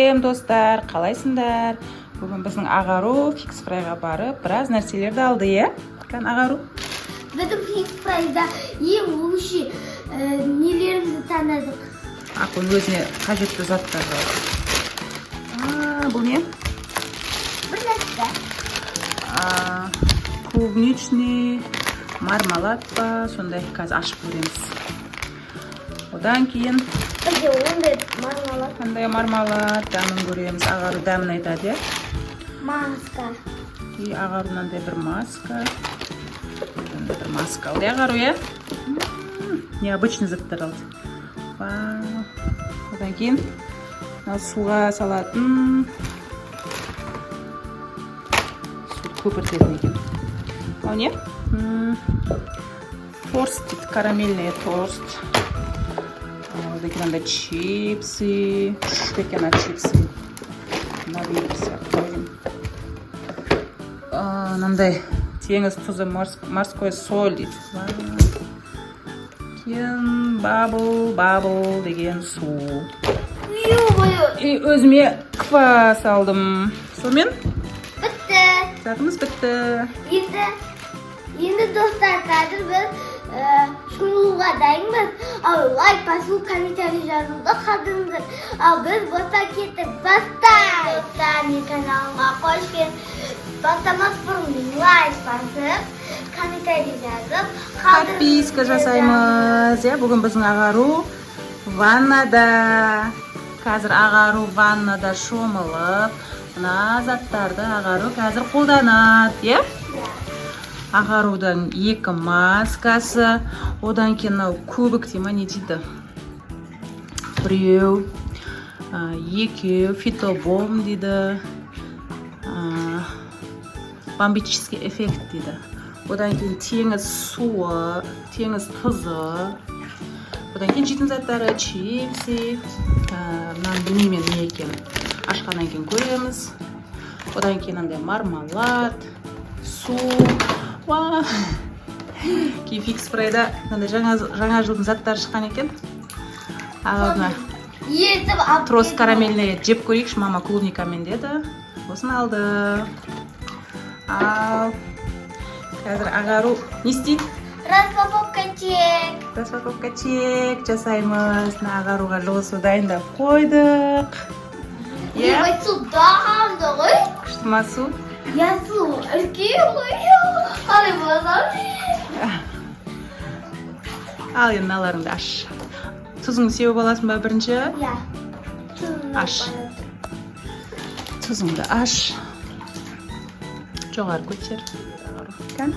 Достар, қалайсыңдар? Бүгін біздің ағару фикс фрайға барып, біраз нәрселерді алды, е? Кән ағару? Біздің фикс фрайда ең лучший нелерімізді таңдадық. Ақын өзіне қажетті заттарды алды. Бұл не? Бір нәрсе. Клубничный мармелад па, сондай қазір ашып көреміз. Одан кейін Бізде ондай мармелад. қандай мармелад дәмін көреміз. Ағару дәмін айтады, е? Маска. И ағарунан да бір маска. Бір маска алды, ағару, е? Необычный заттар алды. Вау. Одан кейін суға салатын су көпіртетін екен. О, не? Торст дейді, карамельный торст. Одан кейін анда чипсы. Күшті екен чипсы. Набейбісі қойын. Нандай теңіз тұзы, морской соль дейді. Кейін бабл деген су. И өзіме квас алдым. Сонымен? Бітті. Затымыз бітті. Енді достар, қазір біз шұңғылға дайынбыз. Ал лайк басу, комментарий жазуды қалдыңыздар. Ал біз боста кеттік. Бастай! Достар, мен каналыма қош келдіңіз. Бастамас бұрын лайк басып, комментарий жазып, подписка жасаймыз. Бүгін біздің ағару ваннада. Қазір ағару ваннада шомылып, мына заттарды ағару қазір қолданады, е? Ағарудан 2 маскасы, одан кейін көбік дейма не дейді? 3, 2 фитобом дейді. Бомбический эффект дейді. Одан кейін теңіз суы, теңіз тұзы. Одан кейін жейтін заттары чипсы. Мынаны білмеймін не екен. Ашқаннан кейін көреміз. Одан кейін андай мармелад, су. Кейін фикс фрайда жаңа жылдың заттары шыққан екен. Ағарына трос карамельный жеп көрейікші, мама клубникамен деді. Осын алды. Ал қазір ағару не істейді? Распаковка чек жасаймыз. Ағаруға жылы су дайындап қойдық. Су дағамды ғой? Күшті ма су? Су үлкен ғой. Қалай боласам? Ал енді мыналарыңды аш. Тұзыңды сеуіп аласың ба бірінші? Аш. Тұзыңды аш. Жоғары көтер. Кән?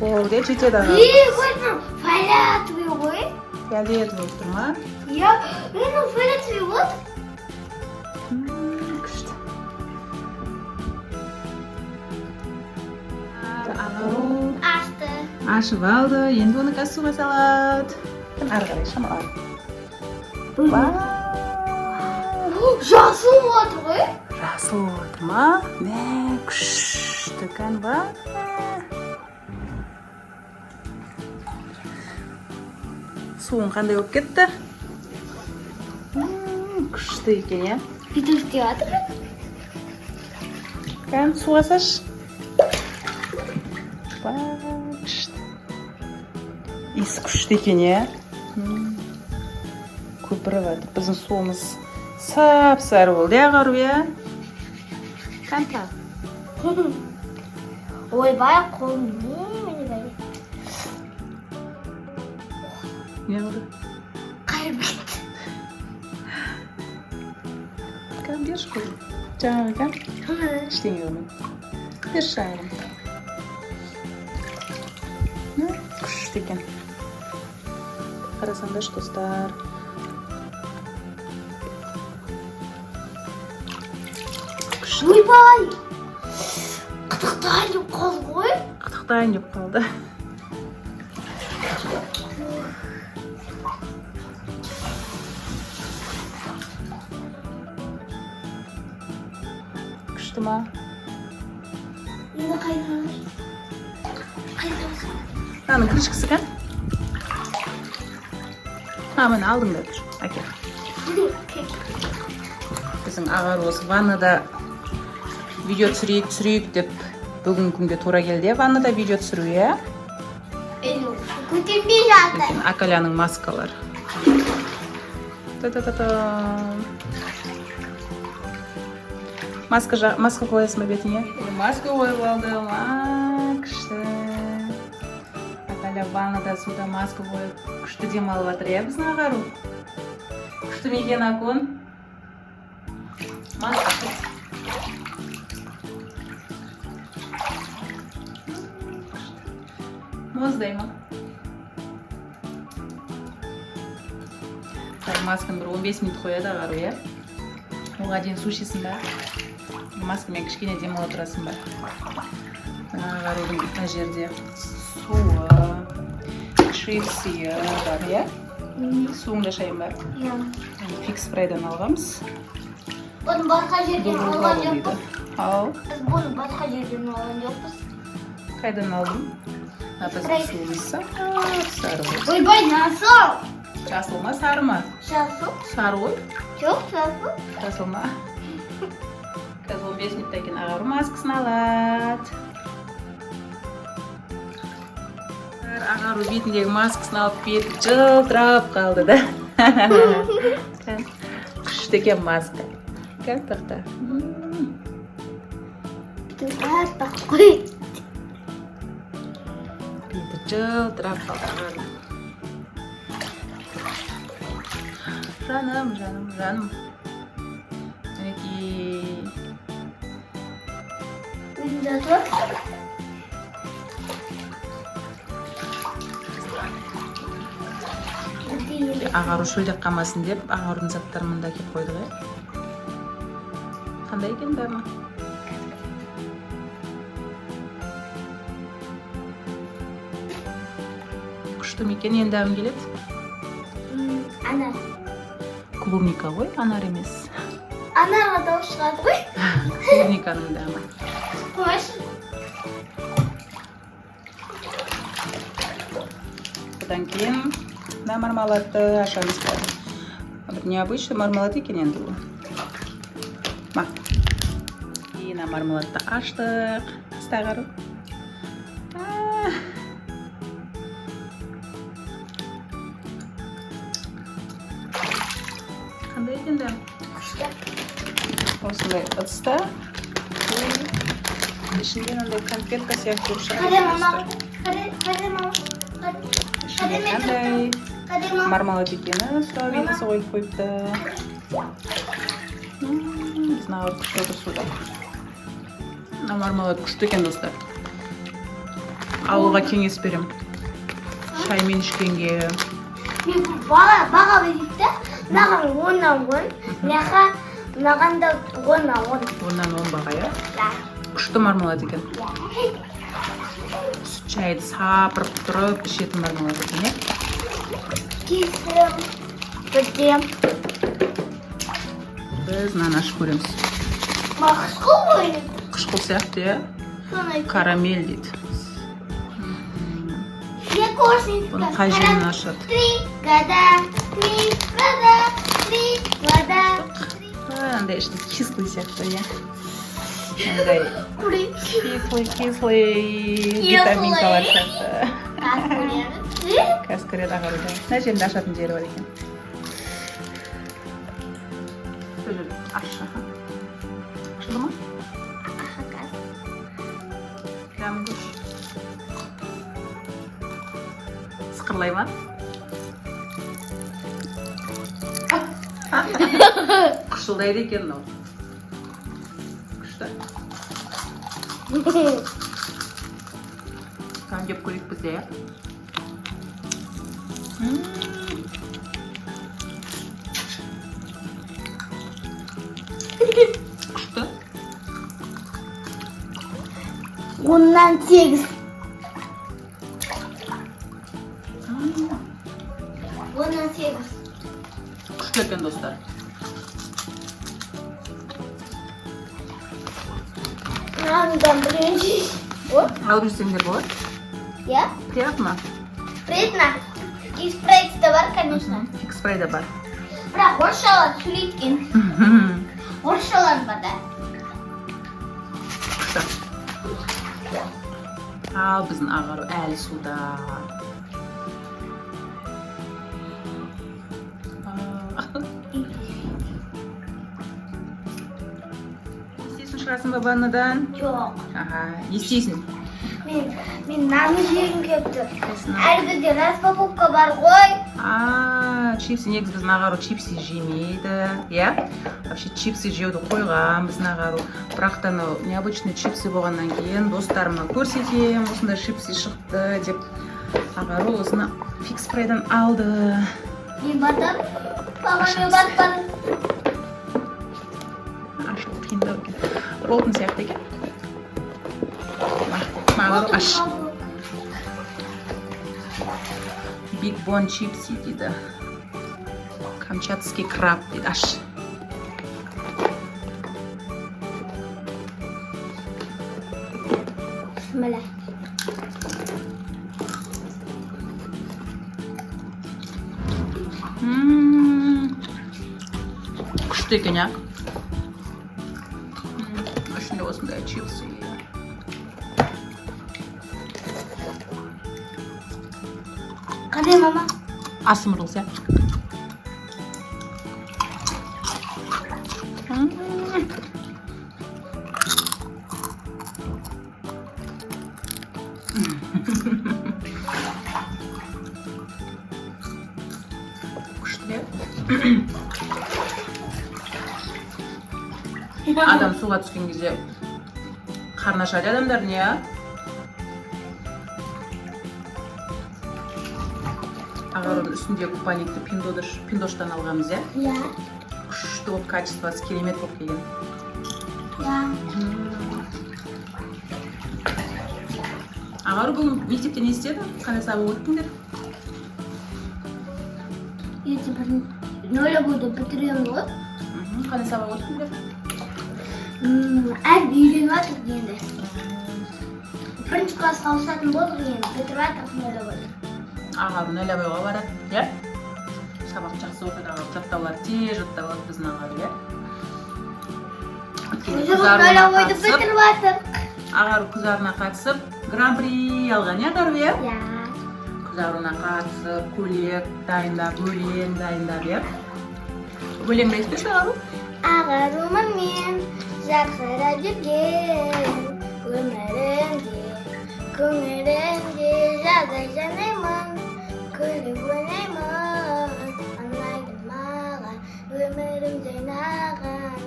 Болды, жетеді аға. Фиолетовый ғой? Фиолетовый тұр ма? Фиолетовый ғой? Күшті. Ағару Ашты. ашып алды. Енді оны қазір суға салады. Ары қарай шамалады. Жасыл отыр ғой? Жасыл отыр ма? Күшті кән ба? Суын қандай болып кетті? Күшті екен, е? Бүйтіп істеп жатыр. Кән, суға саш. Күшті. Иіс күшті екен, е? Көпіріп жатыр. Біздің суымыз сап-сары болды, ағару, е? Кәнта. Ойбай, қолым не? Не болды? Қайбет. Кән, берші қой. Жаңағы кән? Іштеңе өмін. Берші шағырым. Күшті екен. Қарасаңдашы, достар. Ойбай! Қытықтайын деп қалды ғой? Қытықтайын деп қалды. Күшті ма? Енді қайдан? Мынаның крышкасы кән? Міне алдыңда тұр. Әке. Біздің ағар осы ваннада видео түсірейік деп бүгінгі күнге тура келді. Ваннада видео түсіру, иә? Көтенбей жатыр. Акаляның маскалар. Маска қоясың ба бетіңе? Маска қойып алдым. Күшті. Акаля ваннада суда маска қойып күшті демалып жатыр, иә біздің ағару? Күшті ме екен, Акон? Маска. Мұздай ма? Масканы бір 15 минут қояды ағару, иә? Оға дейін су ішесің ба? Маскамен кішкене демала тұрасың ба? Ағарудың мына жерде суы, шипсиі бар, иә? Суыңда шайын бар? Иә. Фикс прайдан алғамыз. Бұны басқа жерден алған жоқпыз. Ал? Біз бұны басқа жерден алған жоқпыз. Қайдан алдым? Біздің суымыз сары ғой. Ойбай, насыл? Жасыл ма, сары ма? Жасыл. Сары ғой. Жоқ, жасыл. Жасыл ма? Қазір 15 минуттан кейін ағару маскасын алады. Ағару бетіндегі маскасын алып беті жылтырап қалды да. Күшті екен маска. Кәл тоқта. Артық қой. Беті жылтырап қалды ағару. Жаным. Мінекей. Үйінде тұр. Ағару шөлдеп қалмасын деп, ағарудың заттарын мұнда кеп қойдық, иә? Қандай екен бәрі? Күшті ме екен, енді әуін келеді? Анар. Клубника ғой, анар емес. Анарға дауыс шығады ғой. Клубниканың дәмі. Қойшы. Одан кейін мына мармеладты ашамыз бәрі. Бір необычный мармелад екен енді бұл. Ма. Мына мармеладты аштық. Астағару. Қандай екен дәм? Күшті. Осындай ыдыста. Ішінде мынандай конфетка сияқты шығады. Қаде мама. Қаде мама. Қандай мармелад екені сұрау белгісі қойып қойыпты. Біздің ағар күшті отыр суда. Мына мармелад күшті екен, достар. Алуға кеңес берем. Шаймен ішкенге. Мен баға берейікті. Маған 10-нан 10. Маған да 10-нан 10. 10-нан 10 баға, иә? Күшті мармелад екен. Шайды сапырып тұрып ішетін мармелад екен, иә? Кесім. Бірдем. Біз мынаны ашып көреміз. Қышқыл ғой. Қышқыл сияқты, иә? Карамель дейді. Бұны қай жерінен ашады? 3 вода. Андай ішінде кислый сияқты, иә? Андай кислый витаминкалар сияқты. Қазір көреді ағаруда. Мына жерінде ашатын жері бар екен. Ашы. Ашылды ма? Дәмін көш. Сықырлай ма? Қышылдайды екен мынау. Күшті. Там деп көрейік бізде, иә? Күшті. 10-нан 8. 10-нан 8. Күшті екен, достар. Мынаудан бірінші. Алып жүрсеңдер болады? Иә? Приятно? Приятно. Фикспрейс де бар, конечно. Фикспрей де бар. Бірақ орысшалар сөйлеткен. Орысшалар бар да. Күшті. Ал біздің ағару әлі суда. Естейсің шығасың ба ваннадан? Жоқ. Аха, естейсің. Мен наны жегім келіп тұр. Әлгіде распаковка бар ғой. Чипсы, негізі біздің ағару чипсы жемейді, иә? Вообще чипсы жеуді қойған біздің ағару. Бірақ та необычный чипсы болғаннан кейін достарыма көрсетем, осындай чипсы шықты деп ағару осыны фикспрейден алды. Мен батып, бағаны батпадым. Ашылып қиындау екен. Ролтын сияқты екен. Ағару аш. Big Bone чипсы дейді. Камчатский краб дейді. Аш. Міне. Күшті екен, иә? Ішінде осындай чипсы. Қандай, мама? Асымырыл, иә? Күшті. Адам суға түскен кезде қарны ашады адамдардың, иә? Ағарудың үстінде купальникті пиндоштан алғанбыз, иә? Иә. Күшті болып, качествосы керемет болып келген. Иә. Ағару бұл мектепте не істеді? Қандай сабақ өттіңдер? Ертең бір нөл болды бітіремін ғой. Қандай сабақ өттіңдер? Әлі үйреніп жатыр енді. Бірінші классқа ауысатын болдық енді. Бітіріп жатыр нөл болды. Ағару нөләбайға барады, иә? Сабақ жақсы оқиды, ағару жаттаулар тез жатталады біздің ағару, иә? Нөләбойды бітіріп жатыр. Ағару күзарына қатысып, гран-при алған, иә, ағару, иә? Иә. Күзаруына қатысып, көйлек дайындап, өлең дайындап, иә? Өлеңді айтпеші, ағару? Ағарумын мен жарқырап жүрген өмірімде, көңілімде жағдай жанаймын, күліп ойнаймын, ұнайды маған өмірім жайнаған,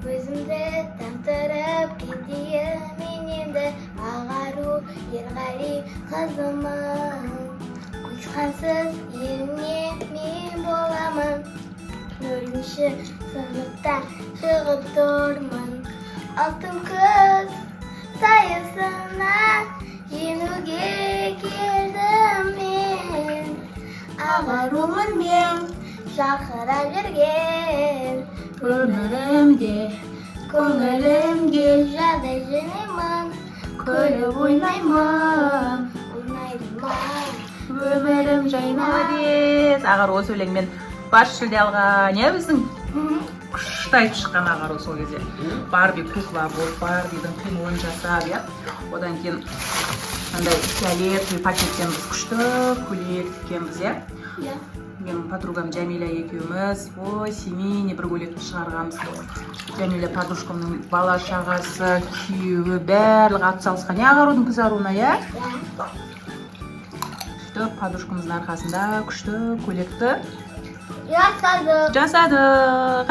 өзімді таңдырып кетейін мен енді, ағару ерғали қызымын, көшқансыз еліне мен боламын. Нөлінші сыныптан шығып тұрмын, алтын күз сайысына жеңуге келдім мен. Ағарумын мен жарқырап жүрген өмірімде, көңілімде жағдай жинаймын, күліп ойнаймын, ұнайды маған өмірім жайнаған. Ағару осы өлеңмен бас жүлде алған, иә біздің? Күшті айтып шыққан ағару сол кезде. Барби кукла болып, Барбидің қимылын жасап, иә? Одан кейін андай фиолетовый пакеттен біз күшті көйлек тіккенбіз, иә? Иә. Менің подругам Жәмила екеуміз, семейный бір көйлекті шығарғанбыз. Жәмила подружкамның бала шағасы, күйеуі барлығы атсалысқан, иә, ағарудың күзаруына, иә? Күшті подружкамыздың арқасында күшті көйлекті жасадық.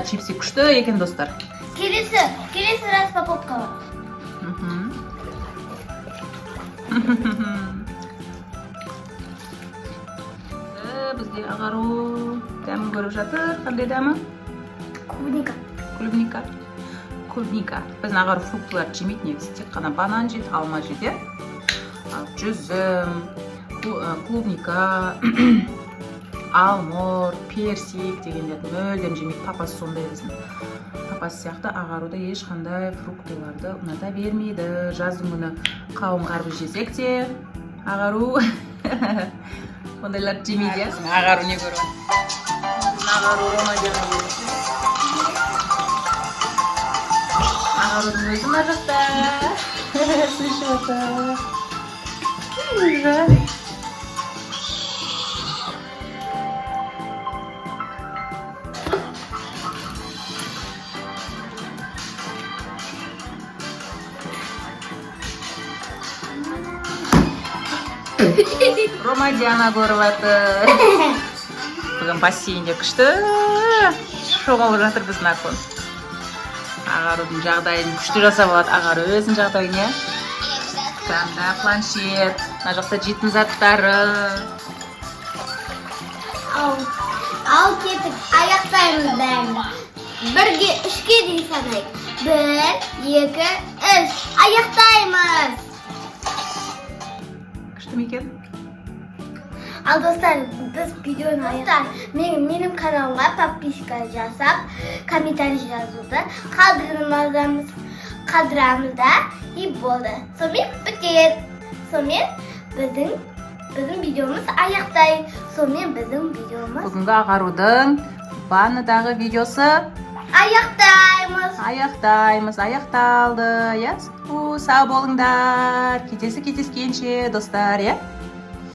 Чипсы күшті екен, достар. Келесі распаковка бар. Бізде ағару дәмін көріп жатыр. Қандай дәмі? Клубника. Біздің ағару фруктылар жемейді, негізі тек қана банан жейді, алма жейді. Жүзім, клубника, алмұрт, персик дегендерді мүлдем жемейді. Папасы сондай біздің. Папасы сияқты ағаруда ешқандай фруктыларды ұната бермейді. Жаздың күні қауын қарбыз жесек те ағару ондайларды жемейді. Ағару не көріп? Ағару Ромадияны көріп. Ағарудың өзі мына жақта. Слышишь это? Ромадияна көріп жатыр. Бүгін бассейнде күшті шомылып жатыр біздің Акон. Ағарудың жағдайын күшті жасап алады. Ағару өзінің жағдайын, иә? Таңда планшет, мына жақта жейтін заттары. Ал кетіп аяқтаймыз бәрін. 1-ге 3-ге дейін санайық. 1, 2, 3 аяқтаймыз. Күшті ме екен? Ал достар, біз видеоны аяқтаймыз. Менің каналыма подписка жасап, комментарий жазуды қалдырамыз да, и болды. Сонымен бітеді. Сонымен біздің видеомыз аяқтайық. Сонымен біздің видеомыз Бүгінгі ағарудың ваннадағы видеосы аяқтаймыз. Аяқталды, иә? Сау болыңдар. Кездескенше достар, иә?